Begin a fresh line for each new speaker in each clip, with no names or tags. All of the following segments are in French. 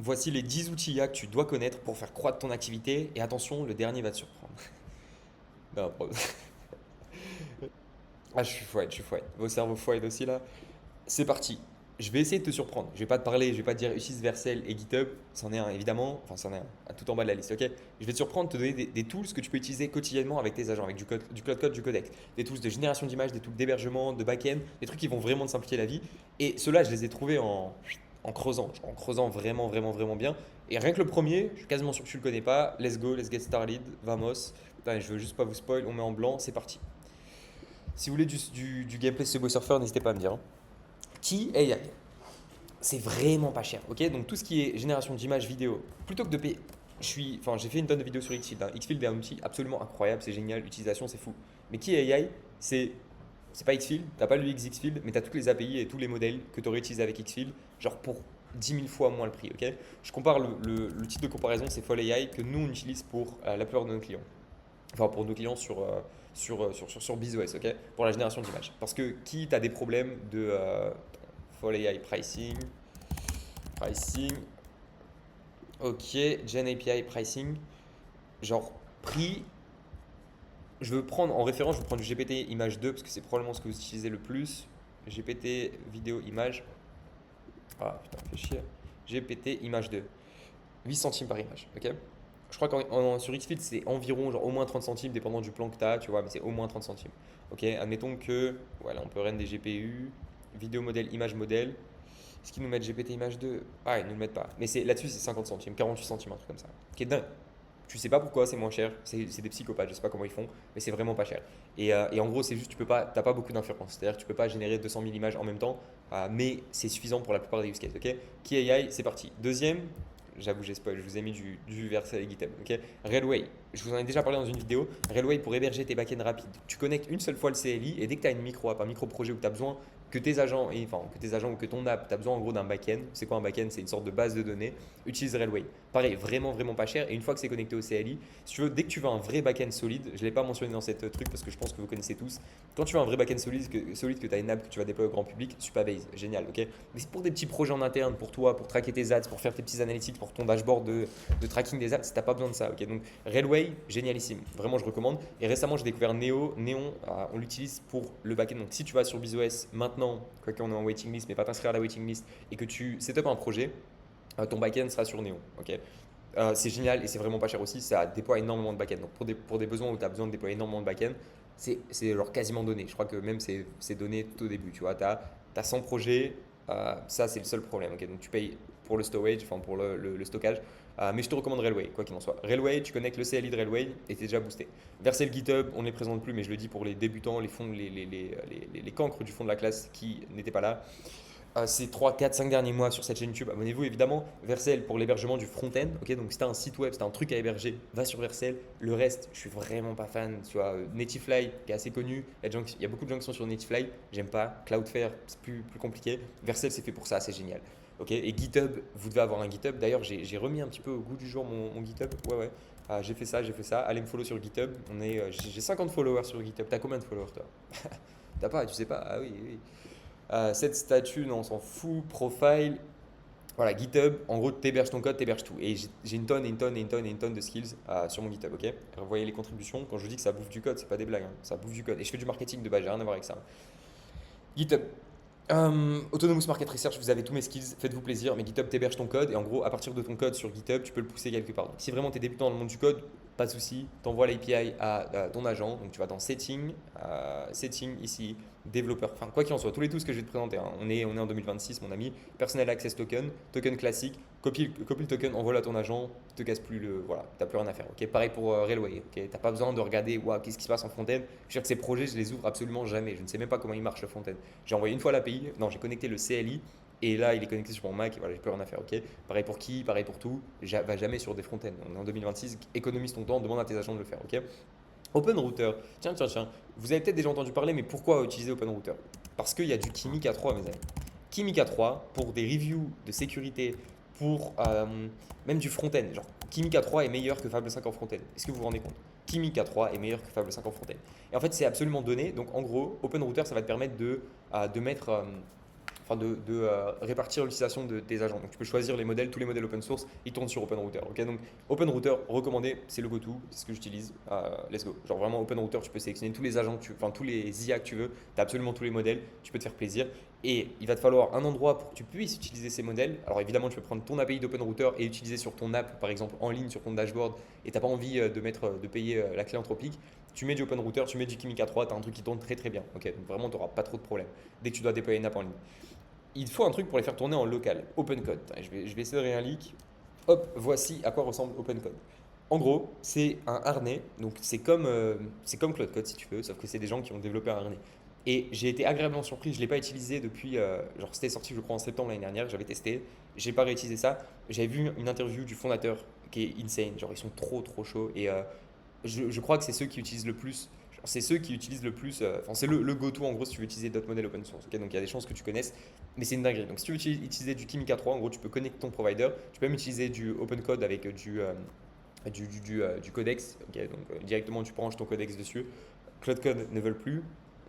Voici les 10 outils IA que tu dois connaître pour faire croître ton activité. Et attention, le dernier va te surprendre. Non, ah, je suis fouette, je suis fouette. Vos cerveaux fouettent aussi là. C'est parti. Je vais essayer de te surprendre. Je vais pas te parler, je vais pas te dire utilise Vercel et GitHub. C'en est un évidemment. Enfin, c'en est un tout en bas de la liste, ok? Je vais te surprendre, te donner des tools que tu peux utiliser quotidiennement avec tes agents, avec du Cloud Code, du Codex. Des tools de génération d'images, des tools d'hébergement, de back-end, des trucs qui vont vraiment te simplifier la vie. Et ceux-là, je les ai trouvés en creusant vraiment, vraiment, vraiment bien. Et rien que le premier, je suis quasiment sûr que tu le connais pas. Let's go, let's get started. Vamos. Putain, je veux juste pas vous spoil, on met en blanc, c'est parti. Si vous voulez du gameplay Subway Surfer, n'hésitez pas à me dire, hein. Key AI. C'est vraiment pas cher, ok? Donc tout ce qui est génération d'images vidéo, plutôt que de payer, j'ai fait une tonne de vidéos sur Xfield, hein. Xfield est un outil absolument incroyable, c'est génial, l'utilisation c'est fou. Mais Key AI, c'est pas Xfield, t'as pas le UX Xfield, mais t'as toutes les API et tous les modèles que tu aurais utilisés avec Xfield, genre pour 10 000 fois moins le prix, ok? Je compare le type de comparaison, c'est Fall AI que nous on utilise pour la plupart de nos clients. Enfin, pour nos clients sur BizOS, ok? Pour la génération d'images. Parce que qui a des problèmes de Fall AI pricing, ok, Gen API pricing, genre prix, je veux prendre en référence, je vais prendre du GPT image 2 parce que c'est probablement ce que vous utilisez le plus. GPT vidéo image, ah putain, fait chier. GPT image 2, 8 centimes par image, ok? Je crois sur Xfeed, c'est environ genre au moins 30 centimes, dépendant du plan que tu as, tu vois, mais c'est au moins 30 centimes. Ok, admettons que, voilà, on peut rendre des GPU, vidéo modèle, image modèle. Est-ce qu'ils nous mettent GPT image 2? Ah, ils ne nous le mettent pas. Mais là-dessus, c'est 50 centimes, 48 centimes, un truc comme ça. Qui est dingue. Tu sais pas pourquoi c'est moins cher, c'est des psychopathes, je sais pas comment ils font, mais c'est vraiment pas cher. Et en gros, c'est juste, t'as pas beaucoup d'inférences, c'est-à-dire que tu peux pas générer 200 000 images en même temps, mais c'est suffisant pour la plupart des use cases, ok? Key AI, c'est parti. Deuxième, j'avoue, j'ai spoil, je vous ai mis du Vercel et GitHub, ok? Railway, je vous en ai déjà parlé dans une vidéo. Railway pour héberger tes backends rapides. Tu connectes une seule fois le CLI et dès que tu as une micro-app, un micro-projet où tu as besoin que tes agents, que tes agents ou que ton app, tu as besoin en gros d'un backend. C'est quoi un backend? C'est une sorte de base de données. Utilise Railway. Pareil, vraiment, vraiment pas cher. Et une fois que c'est connecté au CLI, si tu veux, dès que tu veux un vrai backend solide, je ne l'ai pas mentionné dans cette truc parce que je pense que vous connaissez tous. Quand tu veux un vrai backend solide que tu as une app que tu vas déployer au grand public, Supabase, génial, ok? Mais c'est pour des petits projets en interne, pour toi, pour traquer tes ads, pour faire tes petits analytics, pour ton dashboard de tracking des ads, si tu n'as pas besoin de ça, ok? Donc Railway, génialissime, vraiment je recommande. Et récemment j'ai découvert Néon, on l'utilise pour le backend. Donc si tu vas sur BizOS maintenant, quoi qu'on est en waiting list, mais pas t'inscrire à la waiting list, et que tu setup un projet, ton backend sera sur Néon, ok? C'est génial et c'est vraiment pas cher aussi, ça déploie énormément de backend. Donc pour des besoins où tu as besoin de déployer énormément de backend, c'est genre quasiment donné. Je crois que même c'est donné tout au début. Tu vois, tu as 100 projets, ça c'est le seul problème. Ok, donc tu payes pour le storage, enfin pour le stockage. Mais je te recommande Railway, quoi qu'il en soit. Railway, tu connectes le CLI de Railway et tu es déjà boosté. Verser le GitHub, on ne les présente plus, mais je le dis pour les débutants, les cancres du fond de la classe qui n'étaient pas là. Ces 3, 4, 5 derniers mois sur cette chaîne YouTube, abonnez-vous évidemment. Vercel pour l'hébergement du front-end. Ok, donc si tu as un site web, si tu as un truc à héberger, va sur Vercel. Le reste, je suis vraiment pas fan. Tu vois, Netifly qui est assez connu. Il y a beaucoup de gens qui sont sur Netifly. J'aime pas. Cloudflare, c'est plus compliqué. Vercel, c'est fait pour ça, c'est génial. Ok, et GitHub, vous devez avoir un GitHub. D'ailleurs, j'ai remis un petit peu au goût du jour mon GitHub. Ouais, ouais. J'ai fait ça, j'ai fait ça. Allez me follow sur GitHub. J'ai 50 followers sur GitHub. T'as combien de followers toi? T'as pas, tu sais pas? Ah oui, oui. Cette statue, non, on s'en fout. Profile. Voilà, GitHub, en gros, tu héberges ton code, tu héberges tout. Et j'ai une tonne et une tonne et une tonne et une tonne de skills sur mon GitHub, ok? Alors, vous voyez les contributions, quand je vous dis que ça bouffe du code, c'est pas des blagues, hein, ça bouffe du code. Et je fais du marketing de base, j'ai rien à voir avec ça. GitHub. Autonomous Market Research, vous avez tous mes skills, faites-vous plaisir, mais GitHub t'héberge ton code et en gros, à partir de ton code sur GitHub, tu peux le pousser quelque part. Donc, si vraiment tu es débutant dans le monde du code, pas de souci, tu envoies l'API à ton agent, donc tu vas dans Setting ici, développeur, enfin quoi qu'il en soit, tous les tools que je vais te présenter, hein. On est en 2026, mon ami, Personal Access Token, token classique, copie le token, envoie-le à ton agent, te casse plus voilà, t'as plus rien à faire, ok? Pareil pour Railway, ok? T'as pas besoin de regarder, qu'est-ce qui se passe en front-end. Je veux dire que ces projets, je les ouvre absolument jamais, je ne sais même pas comment il marche le front-end. J'ai envoyé une fois l'API, non, j'ai connecté le CLI et là, il est connecté sur mon Mac et voilà, j'ai plus rien à faire, ok? Pareil pour qui, pareil pour tout, va jamais sur des front-end. On est en 2026, économise ton temps, demande à tes agents de le faire, ok? Open Router, tiens, tiens, tiens, vous avez peut-être déjà entendu parler, mais pourquoi utiliser Open Router? Parce qu'il y a du Kimi K3, mes amis. Kimi K3, pour des reviews de sécurité, pour même du front-end. Genre, Kimi K3 est meilleur que Fable 5 en front-end. Est-ce que vous vous rendez compte? Kimi K3 est meilleur que Fable 5 en front-end. Et en fait, c'est absolument donné. Donc, en gros, Open Router, ça va te permettre de mettre enfin répartir l'utilisation de tes agents. Donc tu peux choisir les modèles, tous les modèles open source, ils tournent sur OpenRouter. Ok, donc OpenRouter recommandé, c'est le go-to, c'est ce que j'utilise. Let's go. Genre vraiment OpenRouter, tu peux sélectionner tous les agents, enfin tous les IA que tu veux, tu as absolument tous les modèles, tu peux te faire plaisir. Et il va te falloir un endroit pour que tu puisses utiliser ces modèles. Alors évidemment, tu peux prendre ton API d'OpenRouter et utiliser sur ton app, par exemple en ligne sur ton dashboard, et tu n'as pas envie de payer la clé Anthropic. Tu mets du OpenRouter, tu mets du Kimi K3, tu as un truc qui tourne très très bien. Ok, donc vraiment, tu n'auras pas trop de problèmes dès que tu dois déployer une app en ligne. Il faut un truc pour les faire tourner en local, OpenCode. Je vais essayer de réaliser un leak. Hop, voici à quoi ressemble OpenCode. En gros, c'est un harnais, donc c'est comme Cloud Code si tu veux, sauf que c'est des gens qui ont développé un harnais. Et j'ai été agréablement surpris, je ne l'ai pas utilisé depuis, genre c'était sorti je crois en septembre l'année dernière, j'avais testé, j'ai pas réutilisé ça. J'avais vu une interview du fondateur qui est insane, genre ils sont trop trop chauds et je crois que c'est ceux qui utilisent le plus. C'est ceux qui utilisent le plus. Enfin, c'est le go-to en gros si tu veux utiliser d'autres modèles open source. Ok, donc il y a des chances que tu connaisses, mais c'est une dinguerie. Donc si tu veux utiliser du Kimi K3, en gros, tu peux connecter ton provider. Tu peux même utiliser du OpenCode avec du codex. Ok, donc directement tu branches ton codex dessus. Cloud Code ne veulent plus.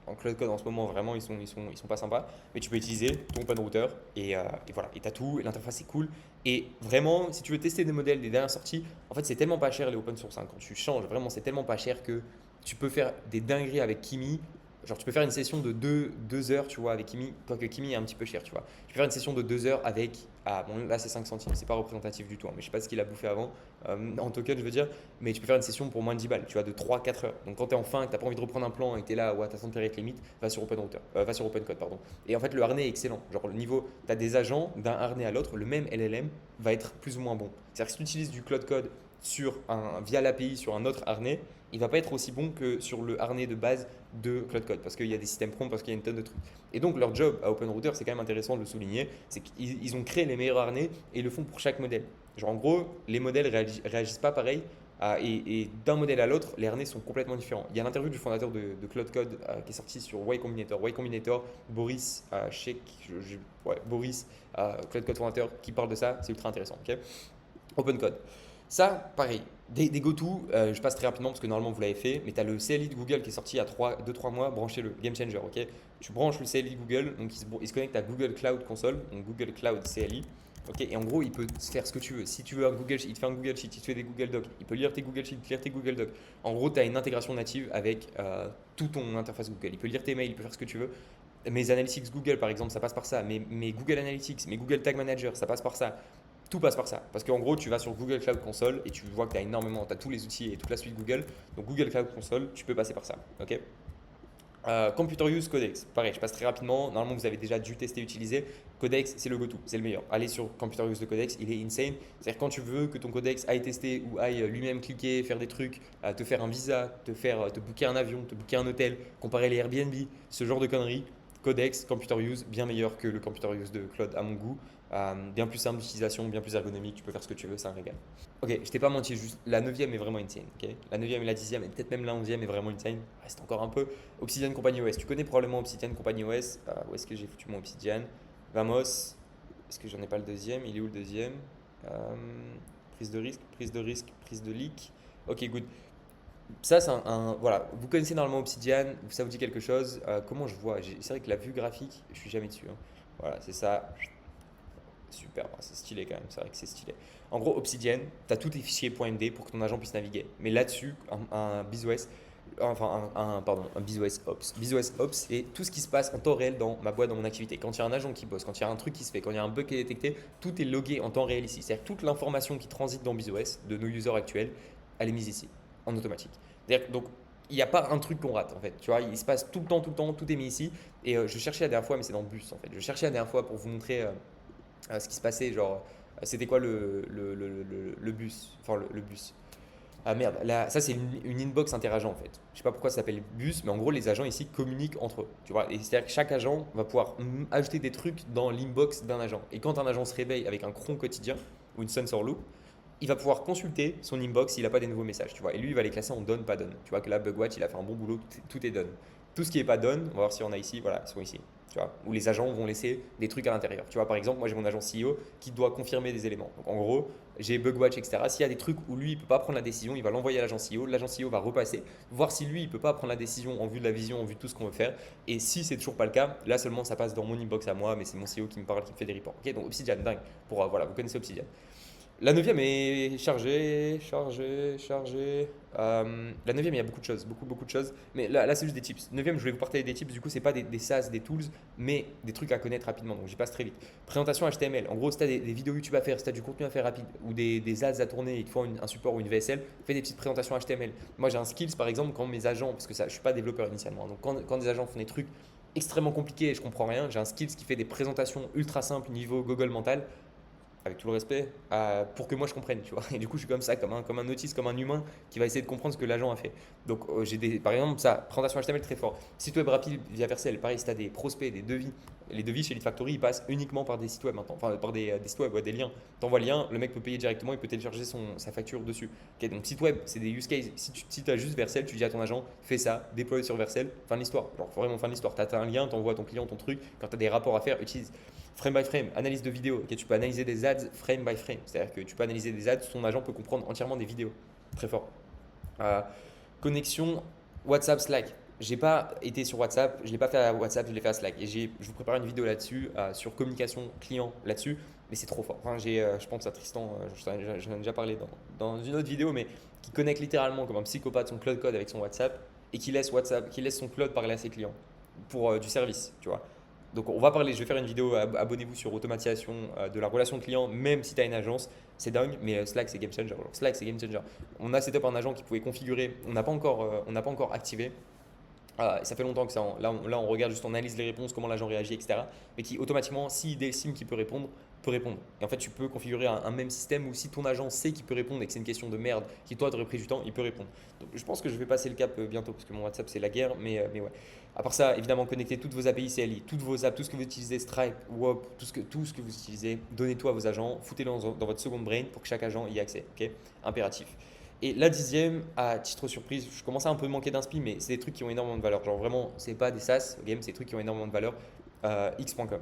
En Cloud Code en ce moment vraiment ils sont pas sympas. Mais tu peux utiliser ton OpenRouter et voilà. Et tu as tout. Et l'interface est cool. Et vraiment, si tu veux tester des modèles des dernières sorties, en fait c'est tellement pas cher les open source. Quand tu changes, vraiment c'est tellement pas cher que tu peux faire des dingueries avec Kimi. Genre, tu peux faire une session de 2 heures, tu vois, avec Kimi, quoique Kimi est un petit peu cher, tu vois. Tu peux faire une session de 2 heures avec. Ah, bon, là, c'est 5 centimes, c'est pas représentatif du tout, hein, mais je sais pas ce qu'il a bouffé avant, en token, je veux dire. Mais tu peux faire une session pour moins de 10 balles, tu vois, de 3 4 heures. Donc, quand tu es en fin, que tu pas envie de reprendre un plan et que tu es là, ouais, tu as ton direct limite, va sur OpenRouter, va sur OpenCode, pardon. Et en fait, le harnais est excellent. Genre, le niveau, tu as des agents d'un harnais à l'autre, le même LLM va être plus ou moins bon. C'est-à-dire que si tu utilises du Cloud Code via l'API sur un autre harnais, il va pas être aussi bon que sur le harnais de base de Cloud Code parce qu'il y a des systèmes prompts, parce qu'il y a une tonne de trucs. Et donc leur job à OpenRouter, c'est quand même intéressant de le souligner, c'est qu'ils ont créé les meilleurs harnais et ils le font pour chaque modèle. Genre en gros, les modèles réagissent pas pareil et d'un modèle à l'autre, les harnais sont complètement différents. Il y a l'interview du fondateur de Cloud Code qui est sorti sur Y Combinator. Y Combinator, Boris Boris, Cloud Code fondateur, qui parle de ça, c'est ultra intéressant. Ok, OpenCode. Ça, pareil, des go-to, je passe très rapidement parce que normalement vous l'avez fait, mais tu as le CLI de Google qui est sorti il y a 2-3 mois, branchez-le, game changer, ok. Tu branches le CLI de Google, donc il se connecte à Google Cloud Console, donc Google Cloud CLI, ok, et en gros il peut faire ce que tu veux. Si tu veux un Google Sheet, il te fait un Google Sheet, il te fait des Google Docs, il peut lire tes Google Sheets, lire tes Google Docs. En gros, tu as une intégration native avec tout ton interface Google, il peut lire tes mails, il peut faire ce que tu veux. Mes analytics Google par exemple, ça passe par ça, mes Google Analytics, mes Google Tag Manager, ça passe par ça. Tout passe par ça. Parce qu'en gros, tu vas sur Google Cloud Console et tu vois que tu as énormément, tu as tous les outils et toute la suite Google. Donc Google Cloud Console, tu peux passer par ça. Ok. Computer Use Codex. Pareil, je passe très rapidement. Normalement, vous avez déjà dû tester, utiliser. Codex, c'est le go-to, c'est le meilleur. Allez sur Computer Use de Codex, il est insane. C'est-à-dire quand tu veux que ton Codex aille tester ou aille lui-même cliquer, faire des trucs, te faire un visa, te booker un avion, te booker un hôtel, comparer les Airbnb, ce genre de conneries. Codex, Computer Use, bien meilleur que le Computer Use de Claude à mon goût. Bien plus simple d'utilisation, bien plus ergonomique, tu peux faire ce que tu veux, c'est un régal. Ok, je t'ai pas menti, juste la 9e est vraiment insane. Okay, la 9e et la 10e, et peut-être même la 11e est vraiment insane. Reste encore un peu. Obsidian Compagnie OS, tu connais probablement Obsidian Compagnie OS. Où est-ce que j'ai foutu mon Obsidian? Vamos. Est-ce que j'en ai pas le deuxième? Il est où le deuxième? Prise de risque, prise de risque, prise de leak. Ok, good. Ça, c'est voilà, vous connaissez normalement Obsidian, ça vous dit quelque chose. Comment je vois? C'est vrai que la vue graphique, je suis jamais dessus, hein. Voilà, c'est ça. Super, c'est stylé quand même, c'est vrai que c'est stylé. En gros, Obsidian, tu as tous tes fichiers .md pour que ton agent puisse naviguer. Mais là-dessus, un BizOS, enfin pardon, un BizOS Ops. BizOS Ops, c'est tout ce qui se passe en temps réel dans ma boîte, dans mon activité. Quand il y a un agent qui bosse, quand il y a un truc qui se fait, quand il y a un bug qui est détecté, tout est logué en temps réel ici. C'est-à-dire que toute l'information qui transite dans BizOS de nos users actuels, elle est mise ici, en automatique. Donc, il n'y a pas un truc qu'on rate en fait. Tu vois, il se passe tout le temps, tout est mis ici. Et je cherchais la dernière fois, mais c'est dans le bus en fait. Je cherchais la dernière fois pour vous montrer ce qui se passait, genre, c'était quoi le bus, enfin le bus. Ah merde, là, ça c'est une inbox interagent en fait. Je sais pas pourquoi ça s'appelle bus, mais en gros les agents ici communiquent entre eux. Tu vois, et c'est-à-dire que chaque agent va pouvoir ajouter des trucs dans l'inbox d'un agent. Et quand un agent se réveille avec un cron quotidien ou une sensor loop, il va pouvoir consulter son inbox s'il n'a pas des nouveaux messages. Tu vois, et lui il va les classer en done, pas done. Tu vois que là Bugwatch il a fait un bon boulot, tout est done. Tout ce qui n'est pas done, on va voir si on a ici, voilà, ils sont ici. Tu vois, où les agents vont laisser des trucs à l'intérieur. Tu vois, par exemple, moi j'ai mon agent CEO qui doit confirmer des éléments. Donc en gros, j'ai Bugwatch, etc. S'il y a des trucs où lui il peut pas prendre la décision, il va l'envoyer à l'agent CEO. L'agent CEO va repasser, voir si lui il peut pas prendre la décision en vue de la vision, en vue de tout ce qu'on veut faire. Et si c'est toujours pas le cas, là seulement ça passe dans mon inbox à moi, mais c'est mon CEO qui me parle, qui me fait des reports. Ok, donc Obsidian, dingue. Voilà, vous connaissez Obsidian. La neuvième est chargée. La neuvième, il y a beaucoup de choses, beaucoup de choses. Mais là c'est juste des tips. Neuvième, je vais vous partager des tips. Du coup, c'est pas des SaaS, des tools, mais des trucs à connaître rapidement. Donc, j'y passe très vite. Présentation HTML. En gros, si tu as des vidéos YouTube à faire, si tu as du contenu à faire rapide ou des ads à tourner, il te faut un support ou une VSL, fais des petites présentations HTML. Moi, j'ai un skills, par exemple, quand mes agents, parce que ça, je suis pas développeur initialement, donc quand des agents font des trucs extrêmement compliqués et je comprends rien, j'ai un skills qui fait des présentations ultra simples niveau Google mental avec tout le respect, pour que moi je comprenne, tu vois. Et du coup, je suis comme ça, comme un autiste, comme un humain qui va essayer de comprendre ce que l'agent a fait. Donc, par exemple, ça, présentation HTML très fort. Site web rapide via Vercel, pareil, si tu as des prospects, des devis, les devis chez Lead Factory, ils passent uniquement par des sites web maintenant, enfin par des sites web, ouais, des liens. Tu envoies le lien, le mec peut payer directement, il peut télécharger sa facture dessus. Ok, donc, site web, c'est des use cases. Si tu as juste Vercel, tu dis à ton agent, fais ça, déploie sur Vercel, fin de l'histoire. Genre, vraiment fin de l'histoire. Tu as un lien, tu envoies à ton client ton truc. Quand tu as des rapports à faire, utilise. Frame by frame, analyse de vidéo. Okay, tu peux analyser des ads frame by frame. C'est-à-dire que tu peux analyser des ads, ton agent peut comprendre entièrement des vidéos. Très fort. Euh, Connexion WhatsApp Slack. J'ai pas été sur WhatsApp, je l'ai pas fait à WhatsApp, je l'ai fait à Slack. Et je vous prépare une vidéo là-dessus, sur communication client là-dessus, mais c'est trop fort. Enfin, je pense à Tristan, j'en ai déjà parlé dans une autre vidéo, mais qui connecte littéralement comme un psychopathe son cloud code avec son WhatsApp et qui laisse son cloud parler à ses clients pour du service, tu vois. Donc on va parler, je vais faire une vidéo, abonnez-vous sur automatisation de la relation client, même si tu as une agence, c'est dingue, mais Slack c'est game changer. Slack c'est game changer. On a setup un agent qui pouvait configurer, on n'a pas encore activé. Et ça fait longtemps que ça, là on regarde juste, on analyse les réponses, comment l'agent réagit, etc. Mais qui automatiquement, s'il estime qu'il peut répondre, peut répondre. Et en fait, tu peux configurer un même système où si ton agent sait qu'il peut répondre et que c'est une question de merde qui toi t'aurait pris du temps, il peut répondre. Donc je pense que je vais passer le cap bientôt parce que mon WhatsApp c'est la guerre, mais ouais. À part ça, évidemment, connectez toutes vos API CLI, toutes vos apps, tout ce que vous utilisez, Stripe, WOP, tout ce que vous utilisez, donnez-tout à vos agents, foutez-le dans votre second brain pour que chaque agent y ait accès. Ok, impératif. Et la dixième, à titre surprise, je commençais à un peu manquer d'inspi, mais c'est des trucs qui ont énormément de valeur. Genre vraiment, c'est pas des SaaS game, c'est des trucs qui ont énormément de valeur. X.com.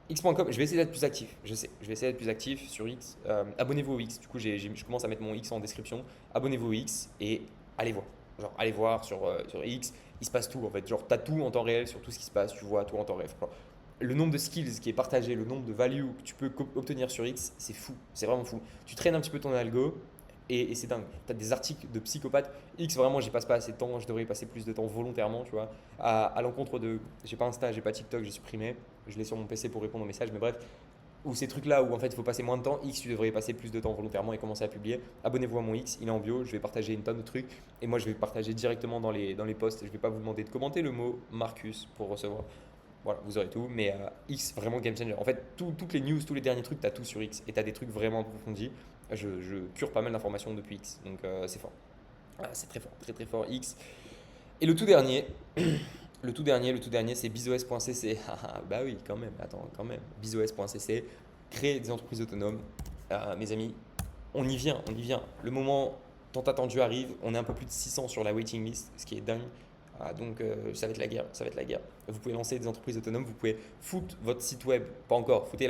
X.com, je vais essayer d'être plus actif, je sais. Je vais essayer d'être plus actif sur X. Abonnez-vous au X. Du coup, je commence à mettre mon X en description. Abonnez-vous au X et allez voir. Genre, allez voir sur X, il se passe tout en fait. Genre, tu as tout en temps réel sur tout ce qui se passe, tu vois tout en temps réel. Genre, le nombre de skills qui est partagé, le nombre de value que tu peux obtenir sur X, c'est fou, c'est vraiment fou. Tu traînes un petit peu ton algo, et c'est dingue. Tu as des articles de psychopathes. X, vraiment, j'y passe pas assez de temps. Je devrais y passer plus de temps volontairement, tu vois. À l'encontre de. J'ai pas Insta, j'ai pas TikTok, j'ai supprimé. Je l'ai sur mon PC pour répondre aux messages, mais bref. Ou ces trucs-là où en fait il faut passer moins de temps, X, tu devrais y passer plus de temps volontairement et commencer à publier. Abonnez-vous à mon X, il est en bio. Je vais partager une tonne de trucs. Et moi, je vais partager directement dans les posts. Je vais pas vous demander de commenter le mot Marcus pour recevoir. Voilà, vous aurez tout. Mais X, vraiment game changer. En fait, toutes les news, tous les derniers trucs, tu as tout sur X. Et tu as des trucs vraiment approfondis. Je cure pas mal d'informations depuis X. Donc c'est fort. C'est très fort, très très fort X. Et le tout dernier, le tout dernier, c'est bizos.cc. Bah oui, quand même, attends, quand même. Bizos.cc, créer des entreprises autonomes. Mes amis, on y vient, on y vient. Le moment tant attendu arrive. On est un peu plus de 600 sur la waiting list, ce qui est dingue. Donc ça va être la guerre, ça va être la guerre. Vous pouvez lancer des entreprises autonomes, vous pouvez foutre votre site web, pas encore, foutez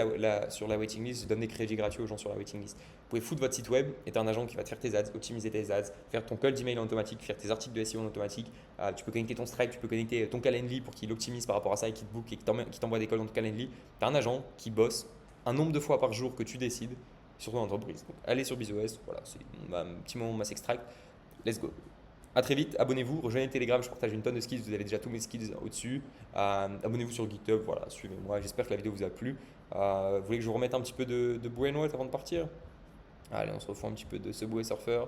sur la waiting list, je donne des crédits gratuits aux gens sur la waiting list. Vous pouvez foutre votre site web et tu as un agent qui va te faire tes ads, optimiser tes ads, faire ton call d'email en automatique, faire tes articles de SEO en automatique. Tu peux connecter ton Stripe, tu peux connecter ton Calendly pour qu'il optimise par rapport à ça et qu'il te book et qu'il t'envoie des calls dans ton Calendly. Tu as un agent qui bosse un nombre de fois par jour que tu décides sur ton entreprise. Donc, allez sur BizOS, voilà, c'est un petit moment mass extract. Let's go. A très vite, abonnez-vous, rejoignez Telegram, je partage une tonne de skills, vous avez déjà tous mes skills au-dessus. Abonnez-vous sur GitHub, voilà, suivez-moi, j'espère que la vidéo vous a plu. Vous voulez que je vous remette un petit peu de Brainwatt avant de partir? Allez, on se refout un petit peu de Subway Surfer.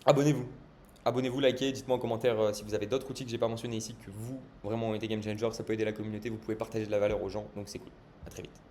Abonnez-vous. Abonnez-vous, likez, dites-moi en commentaire si vous avez d'autres outils que j'ai pas mentionnés ici que vous vraiment ont été game changer, ça peut aider la communauté, vous pouvez partager de la valeur aux gens, donc c'est cool. A très vite.